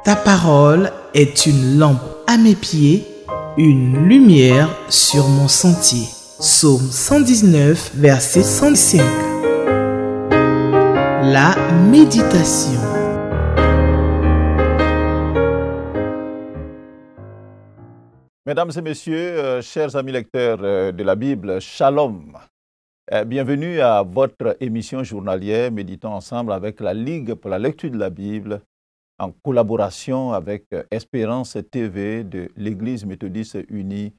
Ta parole est une lampe à mes pieds, une lumière sur mon sentier. Psaume 119, verset 105. La méditation. Mesdames et messieurs, chers amis lecteurs de la Bible, Shalom. Bienvenue à votre émission journalière Méditons ensemble avec la Ligue pour la lecture de la Bible en collaboration avec Espérance TV de l'Église méthodiste unie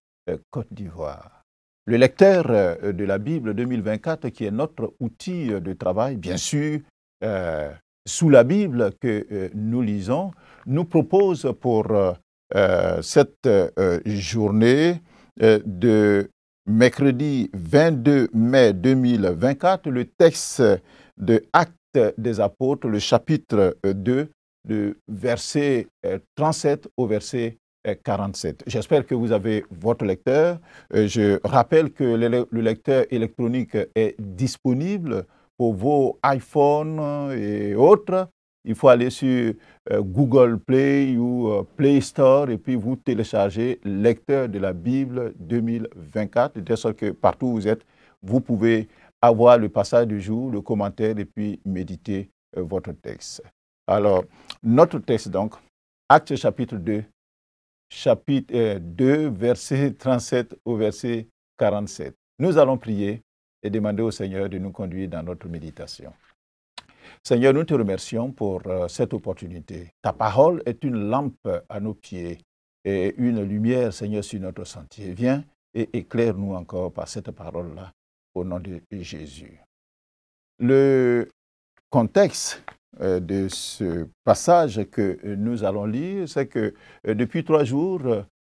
Côte d'Ivoire. Le lecteur de la Bible 2024 qui est notre outil de travail, bien sûr, sous la Bible que nous lisons, nous propose pour cette journée de mercredi 22 mai 2024, le texte de Actes des Apôtres, le chapitre 2, de verset 37 au verset 47. J'espère que vous avez votre lecteur. Je rappelle que le lecteur électronique est disponible pour vos iPhones et autres. Il faut aller sur Google Play ou Play Store et puis vous téléchargez Lecteur de la Bible 2024, de sorte que partout où vous êtes, vous pouvez avoir le passage du jour, le commentaire et puis méditer votre texte. Alors, notre texte donc, Actes chapitre 2, verset 37 au verset 47. Nous allons prier et demander au Seigneur de nous conduire dans notre méditation. Seigneur, nous te remercions pour cette opportunité. Ta parole est une lampe à nos pieds et une lumière, Seigneur, sur notre sentier. Viens et éclaire-nous encore par cette parole-là, au nom de Jésus. Le contexte de ce passage que nous allons lire, c'est que depuis 3 jours,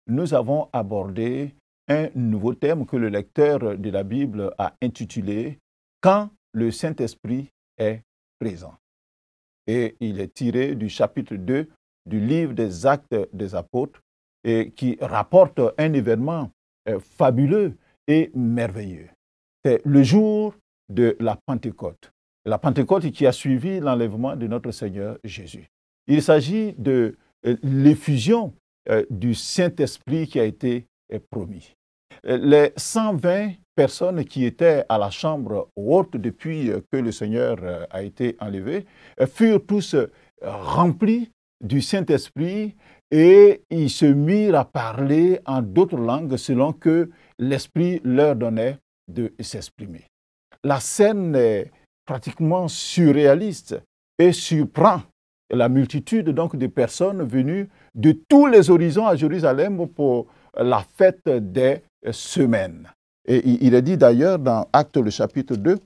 nous avons abordé un nouveau thème que le lecteur de la Bible a intitulé « Quand le Saint-Esprit est présent ». Et il est tiré du chapitre 2 du livre des Actes des Apôtres et qui rapporte un événement fabuleux et merveilleux. C'est le jour de la Pentecôte. La Pentecôte qui a suivi l'enlèvement de notre Seigneur Jésus. Il s'agit de l'effusion du Saint-Esprit qui a été promis. Les 120 personnes qui étaient à la chambre haute depuis que le Seigneur a été enlevé furent tous remplis du Saint-Esprit et ils se mirent à parler en d'autres langues selon que l'Esprit leur donnait de s'exprimer. La scène est pratiquement surréaliste et surprend la multitude donc de personnes venues de tous les horizons à Jérusalem pour la fête des semaines. Et il est dit d'ailleurs dans Actes le chapitre 2,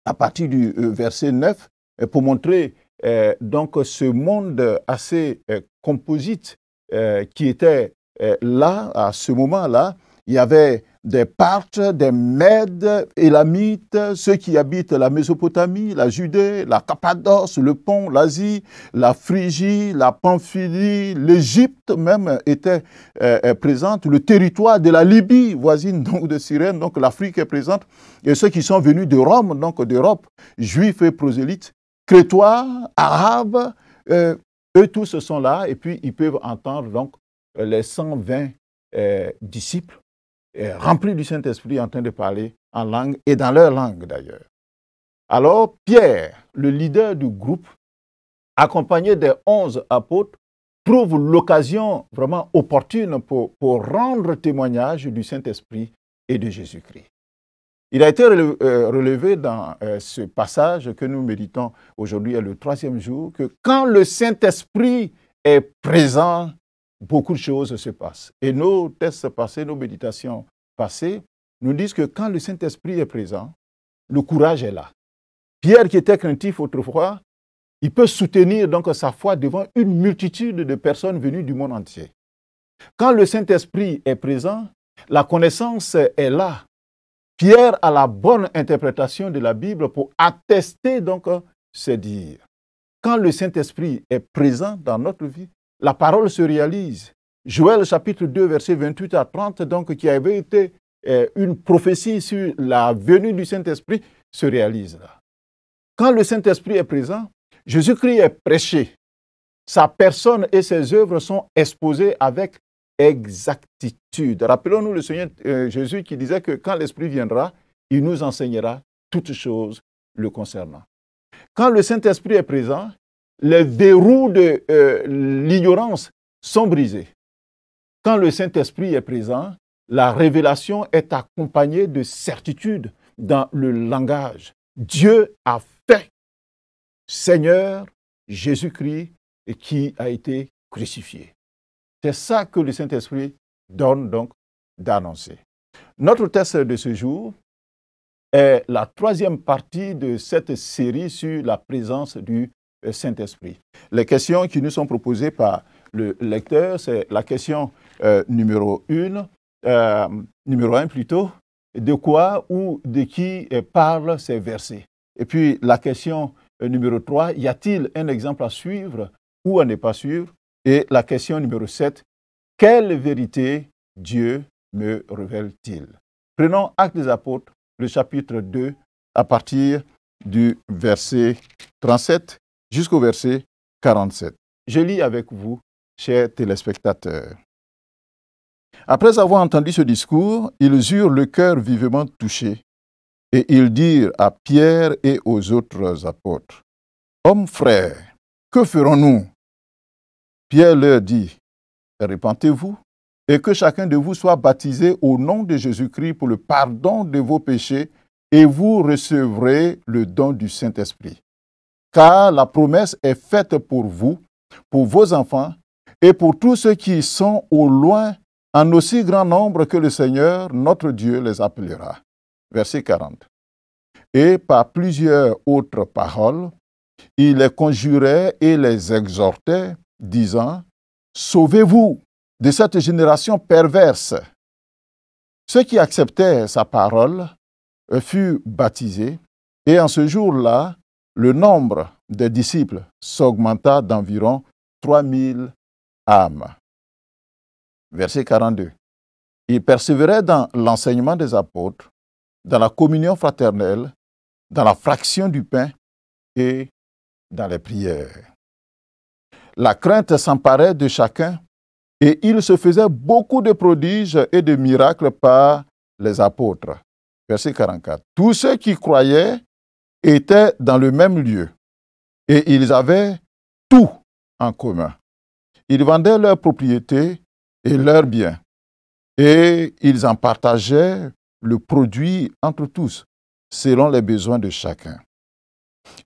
à partir du verset 9, pour montrer donc ce monde assez composite qui était là, à ce moment-là. Il y avait des Parthes, des Mèdes, Élamites, ceux qui habitent la Mésopotamie, la Judée, la Cappadoce, le Pont, l'Asie, la Phrygie, la Pamphylie, l'Égypte même était présente, le territoire de la Libye, voisine donc de Cyrène, donc l'Afrique est présente, et ceux qui sont venus de Rome, donc d'Europe, juifs et prosélytes, crétois, arabes, eux tous sont là, et puis ils peuvent entendre donc les 120 disciples remplis du Saint-Esprit en train de parler en langue et dans leur langue d'ailleurs. Alors Pierre, le leader du groupe, accompagné des 11 apôtres, trouve l'occasion vraiment opportune pour rendre témoignage du Saint-Esprit et de Jésus-Christ. Il a été relevé dans ce passage que nous méditons aujourd'hui, le 3e jour, que quand le Saint-Esprit est présent, beaucoup de choses se passent. Et nos tests passés, nos méditations passées, nous disent que quand le Saint-Esprit est présent, le courage est là. Pierre, qui était craintif autrefois, il peut soutenir donc sa foi devant une multitude de personnes venues du monde entier. Quand le Saint-Esprit est présent, la connaissance est là. Pierre a la bonne interprétation de la Bible pour attester donc ses dires. Quand le Saint-Esprit est présent dans notre vie, la parole se réalise. Joël chapitre 2, verset 28 à 30, donc, qui avait été une prophétie sur la venue du Saint-Esprit, se réalise là. Quand le Saint-Esprit est présent, Jésus-Christ est prêché. sa personne et ses œuvres sont exposées avec exactitude. Rappelons-nous le Seigneur Jésus qui disait que quand l'Esprit viendra, il nous enseignera toutes choses le concernant. Quand le Saint-Esprit est présent, les verrous de l'ignorance sont brisés. Quand le Saint-Esprit est présent, la révélation est accompagnée de certitude dans le langage. Dieu a fait Seigneur Jésus-Christ qui a été crucifié. C'est ça que le Saint-Esprit donne donc d'annoncer. Notre texte de ce jour est la troisième partie de cette série sur la présence du Saint-Esprit. Les questions qui nous sont proposées par le lecteur, c'est la question numéro 1 plutôt, de quoi ou de qui parlent ces versets. Et puis la question numéro 3, y a-t-il un exemple à suivre ou à ne pas suivre? Et la question numéro 7, quelle vérité Dieu me révèle-t-il? Prenons Actes des Apôtres, le chapitre 2, à partir du verset 37 jusqu'au verset 47. Je lis avec vous, chers téléspectateurs. Après avoir entendu ce discours, ils eurent le cœur vivement touché, et ils dirent à Pierre et aux autres apôtres, « Hommes frères, que ferons-nous » Pierre leur dit, « Repentez-vous, et que chacun de vous soit baptisé au nom de Jésus-Christ pour le pardon de vos péchés, et vous recevrez le don du Saint-Esprit. Car la promesse est faite pour vous, pour vos enfants, et pour tous ceux qui sont au loin, en aussi grand nombre que le Seigneur, notre Dieu, les appellera. » Verset 40. Et par plusieurs autres paroles, il les conjurait et les exhortait, disant, « Sauvez-vous de cette génération perverse. » Ceux qui acceptaient sa parole furent baptisés, et en ce jour-là, le nombre des disciples s'augmenta d'environ 3000 âmes. Verset 42. Ils persévéraient dans l'enseignement des apôtres, dans la communion fraternelle, dans la fraction du pain et dans les prières. La crainte s'emparait de chacun et il se faisait beaucoup de prodiges et de miracles par les apôtres. Verset 44. Tous ceux qui croyaient étaient dans le même lieu et ils avaient tout en commun. Ils vendaient leurs propriétés et leurs biens et ils en partageaient le produit entre tous, selon les besoins de chacun.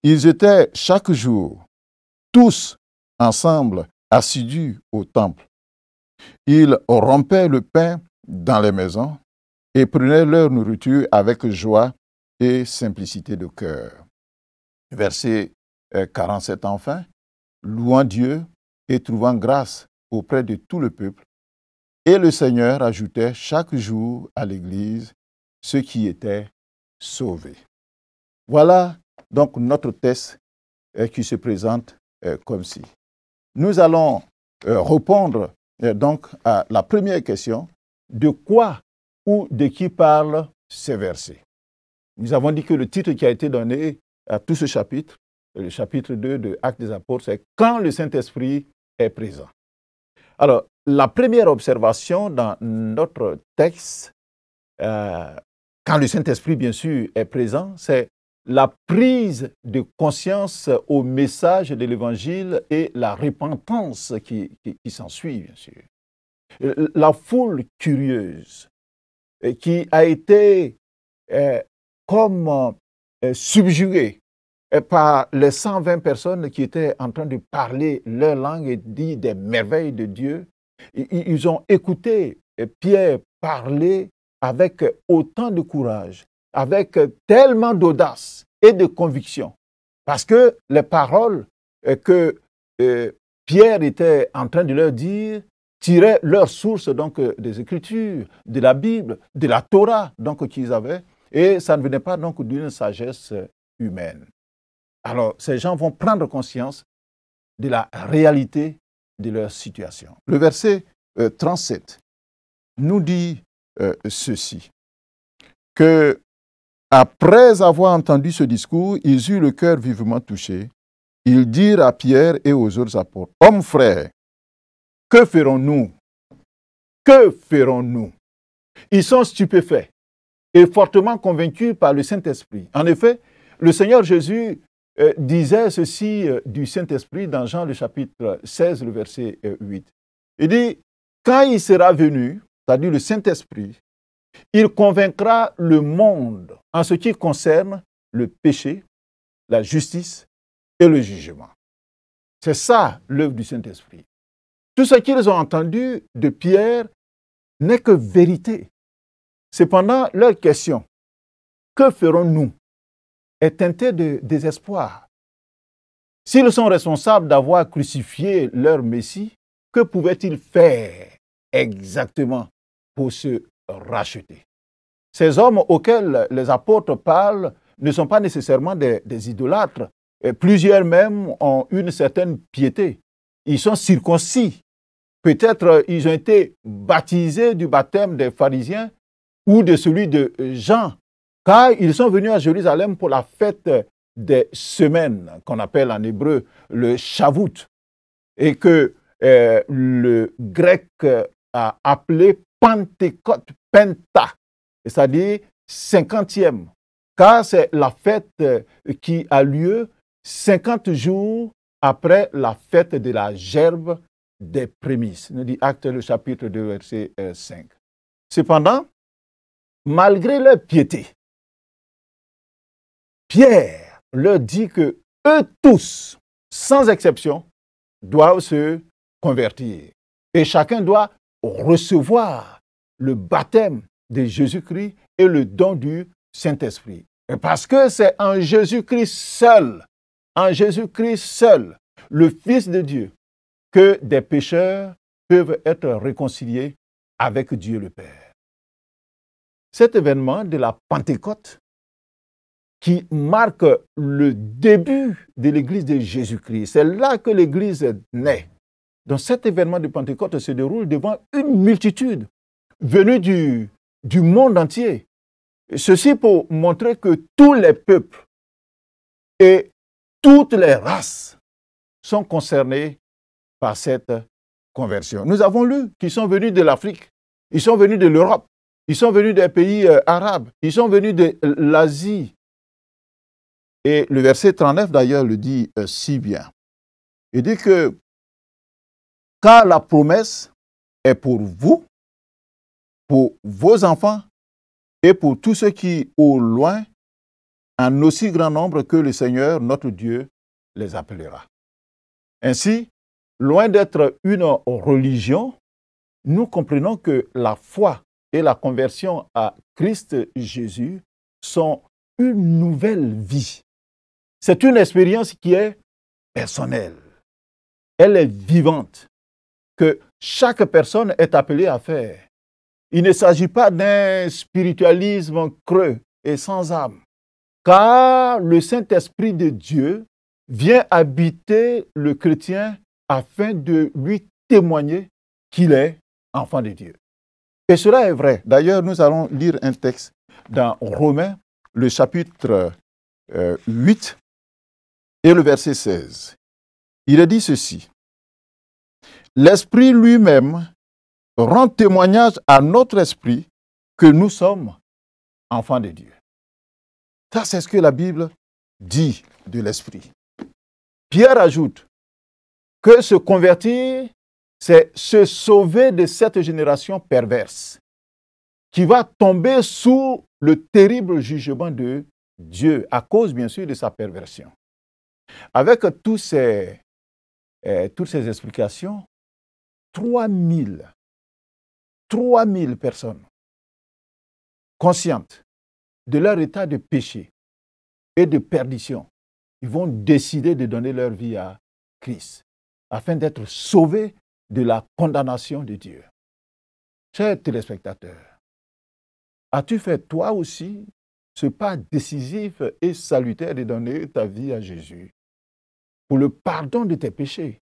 Ils étaient chaque jour, tous ensemble, assidus au temple. Ils rompaient le pain dans les maisons et prenaient leur nourriture avec joie et simplicité de cœur. Verset 47 enfin, louant Dieu et trouvant grâce auprès de tout le peuple. Et le Seigneur ajoutait chaque jour à l'Église ceux qui étaient sauvés. Voilà donc notre texte qui se présente comme ci. Nous allons répondre donc à la première question, de quoi ou de qui parlent ces versets? Nous avons dit que le titre qui a été donné à tout ce chapitre, le chapitre 2 de Actes des Apôtres, c'est « Quand le Saint-Esprit est présent ». Alors, la première observation dans notre texte, quand le Saint-Esprit, bien sûr, est présent, c'est la prise de conscience au message de l'Évangile et la repentance qui s'ensuit, bien sûr. La foule curieuse qui a été comme subjuguée par les 120 personnes qui étaient en train de parler leur langue et dire des merveilles de Dieu. Ils ont écouté Pierre parler avec autant de courage, avec tellement d'audace et de conviction, parce que les paroles que Pierre était en train de leur dire tiraient leur source donc des Écritures, de la Bible, de la Torah donc qu'ils avaient, et ça ne venait pas donc d'une sagesse humaine. Alors, ces gens vont prendre conscience de la réalité de leur situation. Le verset 37 nous dit ceci, que après avoir entendu ce discours, ils eurent le cœur vivement touché ils dirent à Pierre et aux autres apôtres, « Hommes frères, que ferons-nous? Que ferons-nous » Ils sont stupéfaits et fortement convaincus par le Saint-Esprit. En effet, le Seigneur Jésus disait ceci du Saint-Esprit dans Jean le chapitre 16, le verset 8. Il dit, « Quand il sera venu, c'est-à-dire le Saint-Esprit, il convaincra le monde en ce qui concerne le péché, la justice et le jugement. » C'est ça l'œuvre du Saint-Esprit. Tout ce qu'ils ont entendu de Pierre n'est que vérité. Cependant, leur question, que ferons-nous, est teintée de désespoir. S'ils sont responsables d'avoir crucifié leur Messie, que pouvaient-ils faire exactement pour se racheter? Ces hommes auxquels les apôtres parlent ne sont pas nécessairement des idolâtres. Et plusieurs même ont une certaine piété. Ils sont circoncis. Peut-être ils ont été baptisés du baptême des pharisiens ou de celui de Jean, car ils sont venus à Jérusalem pour la fête des semaines, qu'on appelle en hébreu le Shavuot, et que le grec a appelé Pentecôte, Penta, c'est-à-dire 50e, car c'est la fête qui a lieu 50 jours après la fête de la gerbe des prémices, nous dit Actes le chapitre 2, verset 5. Cependant, malgré leur piété, Pierre leur dit que eux tous, sans exception, doivent se convertir. Et chacun doit recevoir le baptême de Jésus-Christ et le don du Saint-Esprit. Et parce que c'est en Jésus-Christ seul, le Fils de Dieu, que des pécheurs peuvent être réconciliés avec Dieu le Père. Cet événement de la Pentecôte, qui marque le début de l'Église de Jésus-Christ, c'est là que l'Église naît. Donc cet événement de Pentecôte se déroule devant une multitude venue du monde entier. Ceci pour montrer que tous les peuples et toutes les races sont concernés par cette conversion. Nous avons lu qu'ils sont venus de l'Afrique, ils sont venus de l'Europe, ils sont venus des pays arabes, ils sont venus de l'Asie. Et le verset 39 d'ailleurs le dit si bien. Il dit que car la promesse est pour vous, pour vos enfants et pour tous ceux qui, au loin, en aussi grand nombre que le Seigneur, notre Dieu, les appellera. Ainsi, loin d'être une religion, nous comprenons que la foi et la conversion à Christ Jésus sont une nouvelle vie. C'est une expérience qui est personnelle. Elle est vivante, que chaque personne est appelée à faire. Il ne s'agit pas d'un spiritualisme creux et sans âme, car le Saint-Esprit de Dieu vient habiter le chrétien afin de lui témoigner qu'il est enfant de Dieu. Et cela est vrai. D'ailleurs, nous allons lire un texte dans Romains, le chapitre 8 et le verset 16. Il est dit ceci. L'Esprit lui-même rend témoignage à notre esprit que nous sommes enfants de Dieu. Ça, c'est ce que la Bible dit de l'Esprit. Pierre ajoute que se convertir, c'est se sauver de cette génération perverse qui va tomber sous le terrible jugement de Dieu à cause, bien sûr, de sa perversion. Avec toutes ces explications, 3000 personnes conscientes de leur état de péché et de perdition, ils vont décider de donner leur vie à Christ afin d'être sauvés de la condamnation de Dieu. Chers téléspectateurs, as-tu fait toi aussi ce pas décisif et salutaire de donner ta vie à Jésus pour le pardon de tes péchés?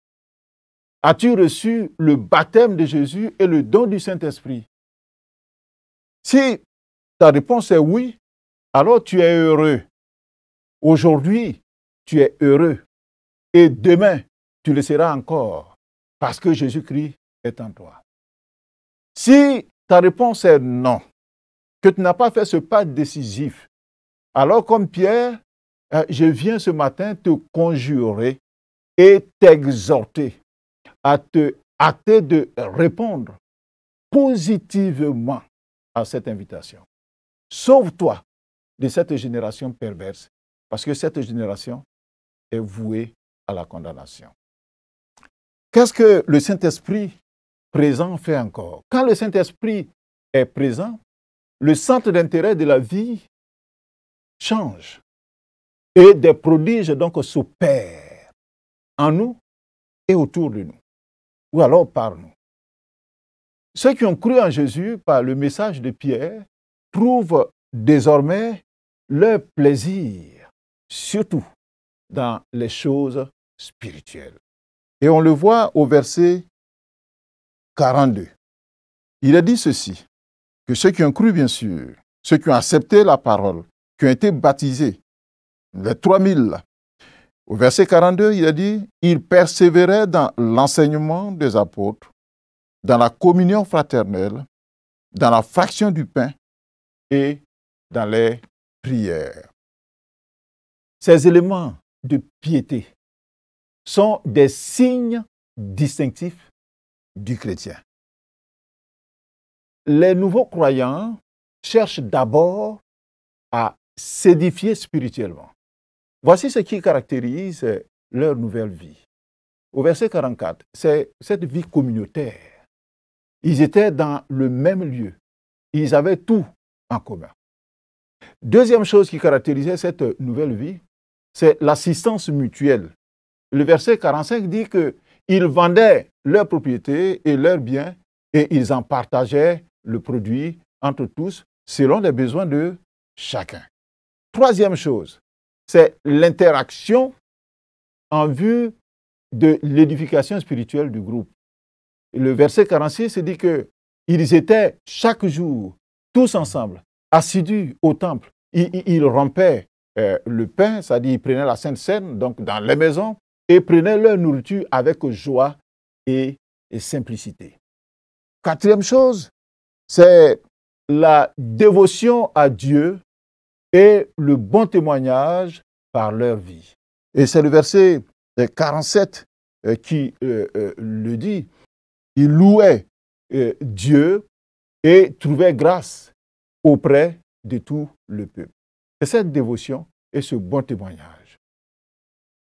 As-tu reçu le baptême de Jésus et le don du Saint-Esprit? Si ta réponse est oui, alors tu es heureux. Aujourd'hui, tu es heureux et demain, tu le seras encore, parce que Jésus-Christ est en toi. Si ta réponse est non, que tu n'as pas fait ce pas décisif, alors comme Pierre, je viens ce matin te conjurer et t'exhorter à te hâter de répondre positivement à cette invitation. Sauve-toi de cette génération perverse, parce que cette génération est vouée à la condamnation. Qu'est-ce que le Saint-Esprit présent fait encore? Quand le Saint-Esprit est présent, le centre d'intérêt de la vie change et des prodiges donc s'opèrent en nous et autour de nous, ou alors par nous. Ceux qui ont cru en Jésus par le message de Pierre trouvent désormais leur plaisir, surtout dans les choses spirituelles. Et on le voit au verset 42. Il a dit ceci, que ceux qui ont cru, bien sûr, ceux qui ont accepté la parole, qui ont été baptisés, les 3000, au verset 42, il a dit, ils persévéraient dans l'enseignement des apôtres, dans la communion fraternelle, dans la fraction du pain et dans les prières. Ces éléments de piété sont des signes distinctifs du chrétien. Les nouveaux croyants cherchent d'abord à s'édifier spirituellement. Voici ce qui caractérise leur nouvelle vie. Au verset 44, c'est cette vie communautaire. Ils étaient dans le même lieu. Ils avaient tout en commun. Deuxième chose qui caractérisait cette nouvelle vie, c'est l'assistance mutuelle. Le verset 45 dit qu'ils vendaient leurs propriétés et leurs biens et ils en partageaient le produit entre tous selon les besoins de chacun. Troisième chose, c'est l'interaction en vue de l'édification spirituelle du groupe. Le verset 46 dit qu'ils étaient chaque jour, tous ensemble, assidus au temple. Ils rompaient le pain, c'est-à-dire ils prenaient la Sainte Seine, donc dans les maisons, et prenaient leur nourriture avec joie et simplicité. Quatrième chose, c'est la dévotion à Dieu et le bon témoignage par leur vie. Et c'est le verset 47 qui le dit. Ils louaient Dieu et trouvaient grâce auprès de tout le peuple. C'est cette dévotion et ce bon témoignage.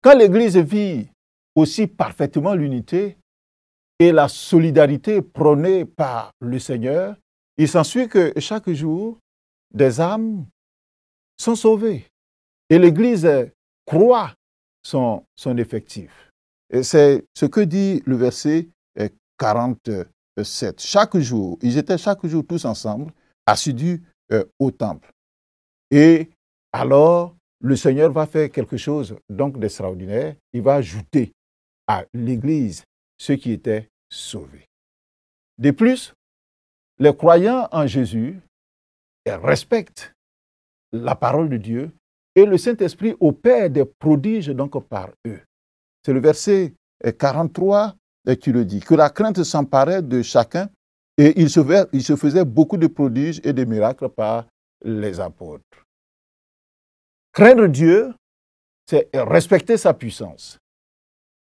Quand l'Église vit aussi parfaitement l'unité et la solidarité prônée par le Seigneur, il s'ensuit que chaque jour, des âmes sont sauvées et l'Église croît son effectif. Et c'est ce que dit le verset 47. Chaque jour, ils étaient chaque jour tous ensemble, assidus au temple. Et alors, le Seigneur va faire quelque chose donc d'extraordinaire. Il va ajouter à l'Église ceux qui étaient sauvés. De plus, les croyants en Jésus respectent la parole de Dieu et le Saint-Esprit opère des prodiges donc par eux. C'est le verset 43 qui le dit, que la crainte s'emparait de chacun et il se faisait beaucoup de prodiges et de miracles par les apôtres. Craindre Dieu, c'est respecter sa puissance.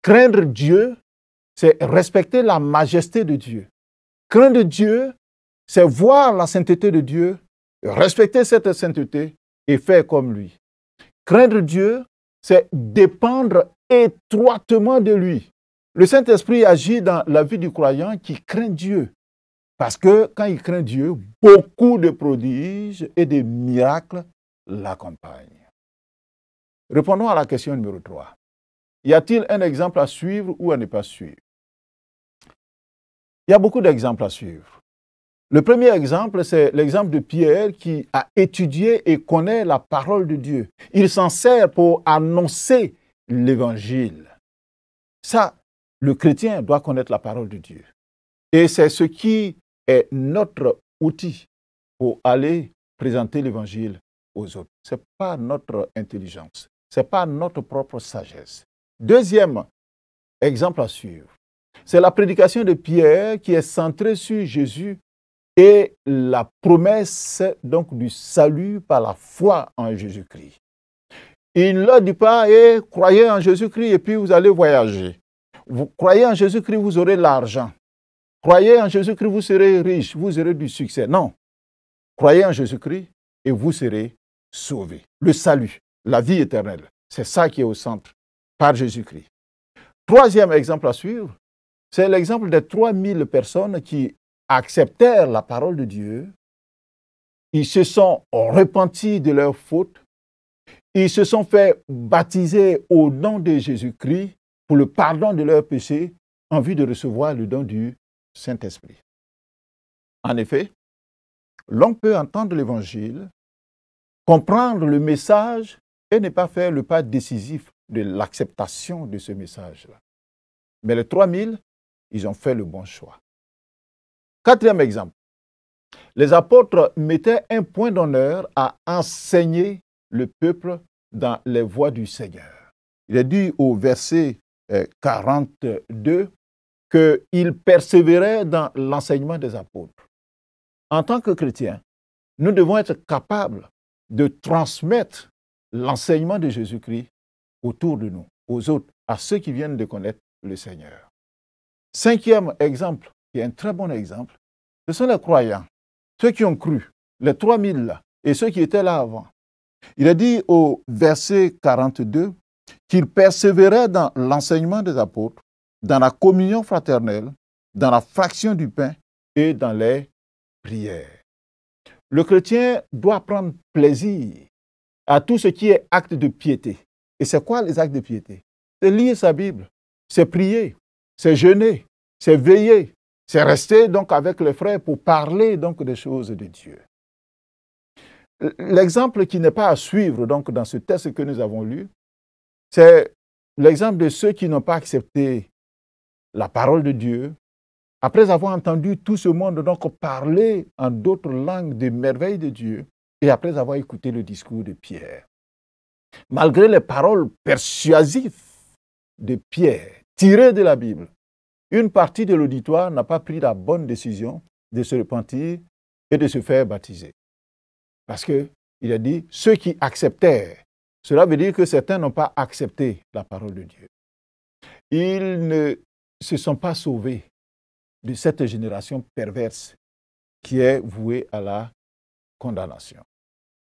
Craindre Dieu, c'est respecter la majesté de Dieu. Craindre Dieu, c'est voir la sainteté de Dieu, respecter cette sainteté et faire comme lui. Craindre Dieu, c'est dépendre étroitement de lui. Le Saint-Esprit agit dans la vie du croyant qui craint Dieu. Parce que quand il craint Dieu, beaucoup de prodiges et de miracles l'accompagnent. Répondons à la question numéro 3. Y a-t-il un exemple à suivre ou à ne pas suivre? Il y a beaucoup d'exemples à suivre. Le premier exemple, c'est l'exemple de Pierre qui a étudié et connaît la parole de Dieu. Il s'en sert pour annoncer l'Évangile. Ça, le chrétien doit connaître la parole de Dieu. Et c'est ce qui est notre outil pour aller présenter l'Évangile aux autres. Ce n'est pas notre intelligence, ce n'est pas notre propre sagesse, Deuxième exemple à suivre, c'est la prédication de Pierre qui est centrée sur Jésus et la promesse donc du salut par la foi en Jésus-Christ. Il ne leur dit pas, croyez en Jésus-Christ et puis vous allez voyager. Vous croyez en Jésus-Christ, vous aurez l'argent. Croyez en Jésus-Christ, vous serez riche, vous aurez du succès. Non. Croyez en Jésus-Christ et vous serez sauvés. Le salut, la vie éternelle, c'est ça qui est au centre par Jésus-Christ. Troisième exemple à suivre, c'est l'exemple des 3000 personnes qui acceptèrent la parole de Dieu. Ils se sont repentis de leurs fautes. Ils se sont fait baptiser au nom de Jésus-Christ pour le pardon de leurs péchés en vue de recevoir le don du Saint-Esprit. En effet, l'on peut entendre l'Évangile, comprendre le message et ne pas faire le pas décisif de l'acceptation de ce message-là. Mais les 3000, ils ont fait le bon choix. Quatrième exemple, les apôtres mettaient un point d'honneur à enseigner le peuple dans les voies du Seigneur. Il est dit au verset 42 qu'ils persévéraient dans l'enseignement des apôtres. En tant que chrétiens, nous devons être capables de transmettre l'enseignement de Jésus-Christ autour de nous, aux autres, à ceux qui viennent de connaître le Seigneur. Cinquième exemple, qui est un très bon exemple, ce sont les croyants, ceux qui ont cru, les 3000 là, et ceux qui étaient là avant. Il est dit au verset 42 qu'ils persévéraient dans l'enseignement des apôtres, dans la communion fraternelle, dans la fraction du pain et dans les prières. Le chrétien doit prendre plaisir à tout ce qui est acte de piété. Et c'est quoi les actes de piété? C'est lire sa Bible, c'est prier, c'est jeûner, c'est veiller, c'est rester donc avec les frères pour parler donc des choses de Dieu. L'exemple qui n'est pas à suivre donc dans ce texte que nous avons lu, c'est l'exemple de ceux qui n'ont pas accepté la parole de Dieu, après avoir entendu tout ce monde donc parler en d'autres langues des merveilles de Dieu, et après avoir écouté le discours de Pierre. Malgré les paroles persuasives de Pierre, tirées de la Bible, une partie de l'auditoire n'a pas pris la bonne décision de se repentir et de se faire baptiser. Parce qu'il a dit, ceux qui acceptèrent, cela veut dire que certains n'ont pas accepté la parole de Dieu. Ils ne se sont pas sauvés de cette génération perverse qui est vouée à la condamnation.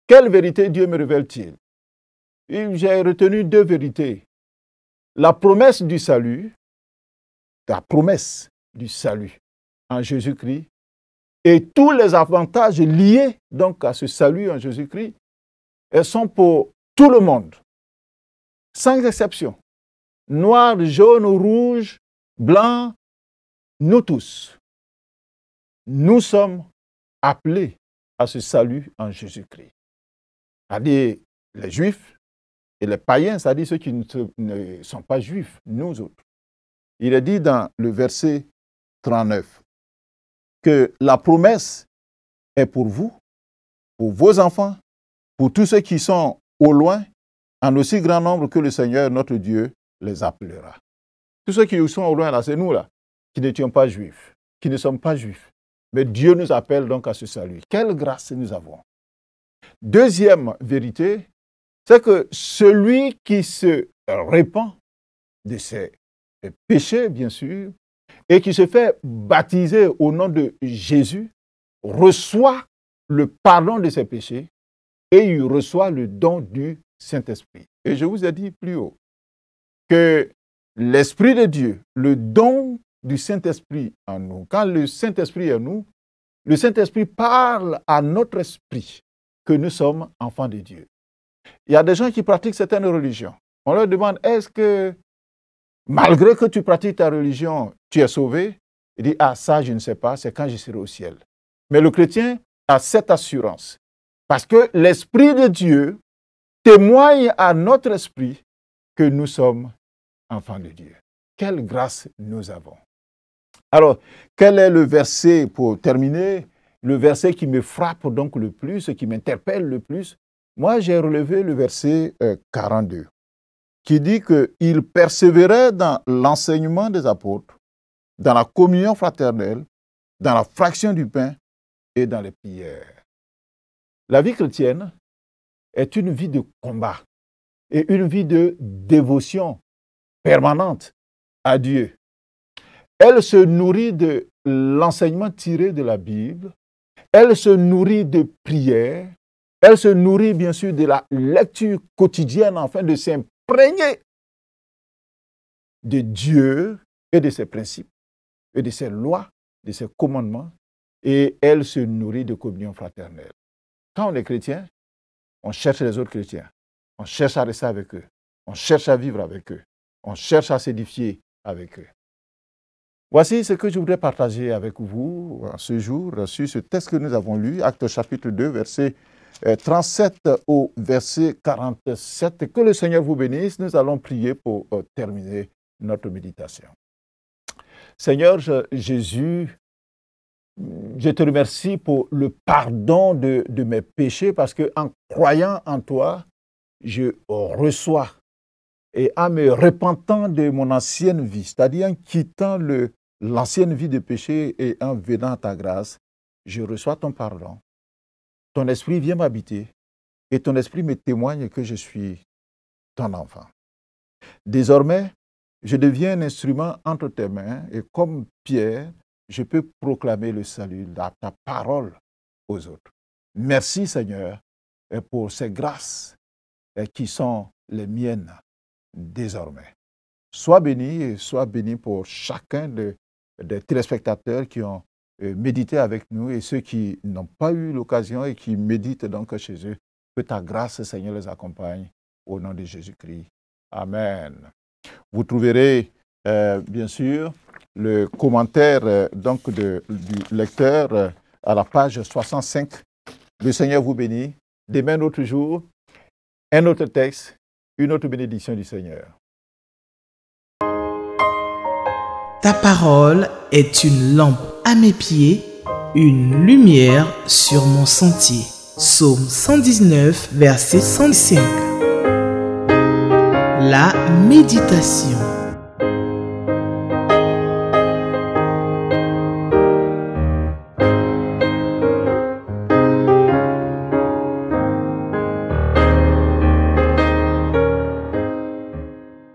Quelle vérité Dieu me révèle-t-il? J'ai retenu deux vérités. La promesse du salut en Jésus-Christ et tous les avantages liés donc à ce salut en Jésus-Christ, elles sont pour tout le monde, sans exception. Noir, jaune, rouge, blanc, nous tous, nous sommes appelés à ce salut en Jésus-Christ. C'est-à-dire les Juifs et les païens, c'est-à-dire ceux qui ne sont pas Juifs, nous autres. Il est dit dans le verset 39 que la promesse est pour vous, pour vos enfants, pour tous ceux qui sont au loin, en aussi grand nombre que le Seigneur, notre Dieu, les appellera. Tous ceux qui sont au loin, là, c'est nous, là, qui n'étions pas juifs, qui ne sommes pas juifs. Mais Dieu nous appelle donc à ce salut. Quelle grâce nous avons. Deuxième vérité, c'est que celui qui se répand de ses péchés, bien sûr, et qui se fait baptiser au nom de Jésus, reçoit le pardon de ses péchés et il reçoit le don du Saint-Esprit. Et je vous ai dit plus haut que l'Esprit de Dieu, le don du Saint-Esprit en nous, quand le Saint-Esprit est en nous, le Saint-Esprit parle à notre esprit que nous sommes enfants de Dieu. Il y a des gens qui pratiquent certaines religions. On leur demande, est-ce que malgré que tu pratiques ta religion, tu es sauvé? Il dit, ah ça je ne sais pas, c'est quand je serai au ciel. Mais le chrétien a cette assurance. Parce que l'Esprit de Dieu témoigne à notre esprit que nous sommes enfants de Dieu. Quelle grâce nous avons. Alors, quel est le verset, pour terminer, le verset qui me frappe donc le plus, qui m'interpelle le plus? Moi, j'ai relevé le verset 42. qui dit qu'il persévérait dans l'enseignement des apôtres, dans la communion fraternelle, dans la fraction du pain et dans les prières. La vie chrétienne est une vie de combat et une vie de dévotion permanente à Dieu. Elle se nourrit de l'enseignement tiré de la Bible, elle se nourrit de prières, elle se nourrit bien sûr de la lecture quotidienne afin de s'imprégner de Dieu et de ses principes et de ses lois, de ses commandements, et elle se nourrit de communion fraternelle. Quand on est chrétien, on cherche les autres chrétiens, on cherche à rester avec eux, on cherche à vivre avec eux, on cherche à s'édifier avec eux. Voici ce que je voudrais partager avec vous ce jour sur ce texte que nous avons lu, Actes chapitre 2, verset 37 au verset 47. Que le Seigneur vous bénisse. Nous allons prier pour terminer notre méditation. Seigneur Jésus, je te remercie pour le pardon de mes péchés parce qu'en croyant en toi, je reçois. Et en me repentant de mon ancienne vie, c'est-à-dire en quittant l'ancienne vie de péché et en venant à ta grâce, je reçois ton pardon. Ton esprit vient m'habiter et ton esprit me témoigne que je suis ton enfant. Désormais, je deviens un instrument entre tes mains et comme Pierre, je peux proclamer le salut, ta parole aux autres. Merci Seigneur pour ces grâces qui sont les miennes désormais. Sois béni et sois béni pour chacun des téléspectateurs qui ont médité avec nous et ceux qui n'ont pas eu l'occasion et qui méditent donc chez eux. Que ta grâce, Seigneur, les accompagne au nom de Jésus-Christ. Amen. Vous trouverez bien sûr le commentaire donc du lecteur à la page 65. Le Seigneur vous bénit. Demain, un autre jour, un autre texte, une autre bénédiction du Seigneur. Ta parole est une lampe à mes pieds, une lumière sur mon sentier. Psaume 119, verset 105. La méditation.